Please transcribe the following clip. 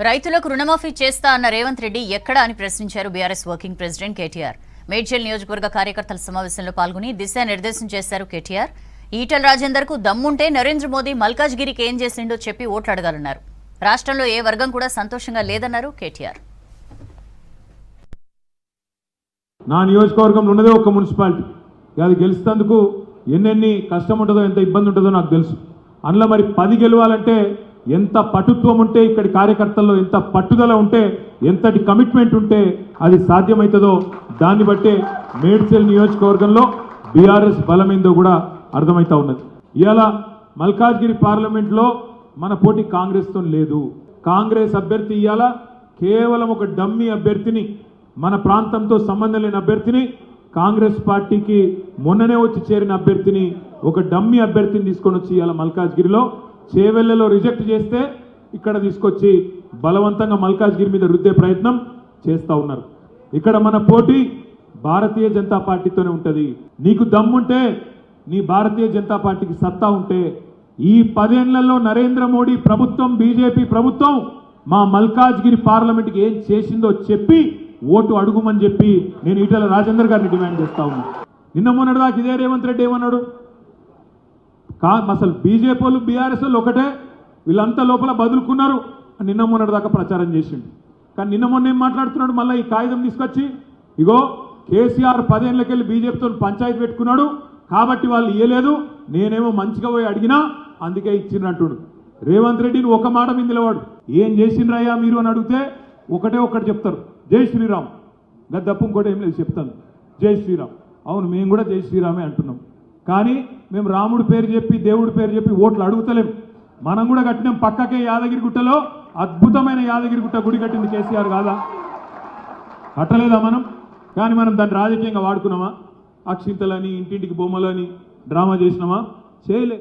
రైతులకు రుణమాఫీ చేస్తా అన్న రేవంత్ రెడ్డి ఎక్కడా అని ప్రశ్నించారు BRS working president KTR. Medchal నియోజకవర్గ కార్యకర్తల సమావేశంలో పాల్గొని దిశానిర్దేశం చేశారు కేటీఆర్. ఈటెల రాజేందర్ కు దమ్ముంటే నరేంద్ర మోదీ మల్కాజ్గిరికి ఏం చేసిండో చెప్పి ఓట్లు అడగాలన్నారు. రాష్ట్రంలో ఏ వర్గం కూడా సంతోషంగా లేదన్నారు కేటీఆర్. నా నియోజకవర్గంలో ఉన్నదే ఒక మున్సిపాలిటీ, అది గెలుస్తందుకు ఎన్నెన్ని కష్టం ఉంటుందో ఎంత ఇబ్బంది ఉంటుందో నాకు తెలుసు. అందులో మరి 10 గెలవాలంటే ఎంత పటుత్వం ఉంటే, ఇక్కడి కార్యకర్తల్లో ఎంత పట్టుదల ఉంటే, ఎంతటి కమిట్మెంట్ ఉంటే అది సాధ్యమవుతుందో దాన్ని బట్టే మేడ్చల్ నియోజకవర్గంలో బీఆర్ఎస్ బలమైందో కూడా అర్థమవుతా ఉన్నది. ఇవాళ మల్కాజ్గిరి పార్లమెంట్లో మన పోటీ కాంగ్రెస్తో లేదు. కాంగ్రెస్ అభ్యర్థి ఇవాళ కేవలం ఒక డమ్మీ అభ్యర్థిని, మన ప్రాంతంతో సంబంధం లేని అభ్యర్థిని, కాంగ్రెస్ పార్టీకి మొన్ననే వచ్చి చేరిన అభ్యర్థిని, ఒక డమ్మీ అభ్యర్థిని తీసుకొని వచ్చి ఇవాళ మల్కాజ్గిరిలో చేవెళ్లలో రిజెక్ట్ చేస్తే ఇక్కడ తీసుకొచ్చి బలవంతంగా మల్కాజ్గిరి మీద రుద్దే ప్రయత్నం చేస్తూ ఉన్నారు. ఇక్కడ మన పోటీ భారతీయ జనతా పార్టీతోనే ఉంటుంది. నీకు దమ్ముంటే, నీ భారతీయ జనతా పార్టీకి సత్తా ఉంటే, ఈ 10 ఏళ్లలో నరేంద్ర మోడీ ప్రభుత్వం, బీజేపీ ప్రభుత్వం మా మల్కాజ్గిరి పార్లమెంట్కి ఏం చేసిందో చెప్పి ఓటు అడుగుమని చెప్పి నేను ఈటెల రాజేందర్ గారిని డిమాండ్ చేస్తా ఉన్నా. నిన్న మొన్నటిదాకా ఇదే రేవంత్ రెడ్డి ఏమన్నాడు, అసలు బీజేపీ వాళ్ళు బీఆర్ఎస్ వాళ్ళు ఒకటే, వీళ్ళంతా లోపల బదులుకున్నారు నిన్న మొన్నటిదాకా ప్రచారం చేసిండు. కానీ నిన్న మొన్న ఏం మాట్లాడుతున్నాడు, మళ్ళీ ఈ కాగితం తీసుకొచ్చి ఇగో కేసీఆర్ 10 ఏళ్ళకెళ్ళి బీజేపీతో పంచాయతీ పెట్టుకున్నాడు కాబట్టి వాళ్ళు ఇయ్యలేదు, నేనేమో మంచిగా పోయి అడిగినా అందుకే ఇచ్చిండ్రంటుడు. రేవంత్ రెడ్డిని ఒక మాట మీద నిలవాడు, ఏం చేసిండ్రయ్యా మీరు అని అడిగితే ఒకటి చెప్తారు, జై శ్రీరామ్. గద్దప్పు ఇంకోటి ఏం లేదు, చెప్తాను జై శ్రీరామ్. అవును, మేము కూడా జై శ్రీరామే అంటున్నాం. కానీ మేము రాముడి పేరు చెప్పి, దేవుడి పేరు చెప్పి ఓట్లు అడుగుతలేం. మనం కూడా కట్టినాం. పక్కకే యాదగిరిగుట్టలో అద్భుతమైన యాదగిరిగుట్ట గుడి కట్టింది కేసీఆర్ కాదా? కట్టలేదా మనం? కానీ మనం దాన్ని రాజకీయంగా వాడుకున్నామా? అక్షింతలని, ఇంటింటికి బొమ్మలని డ్రామా చేసినామా? చేయలే.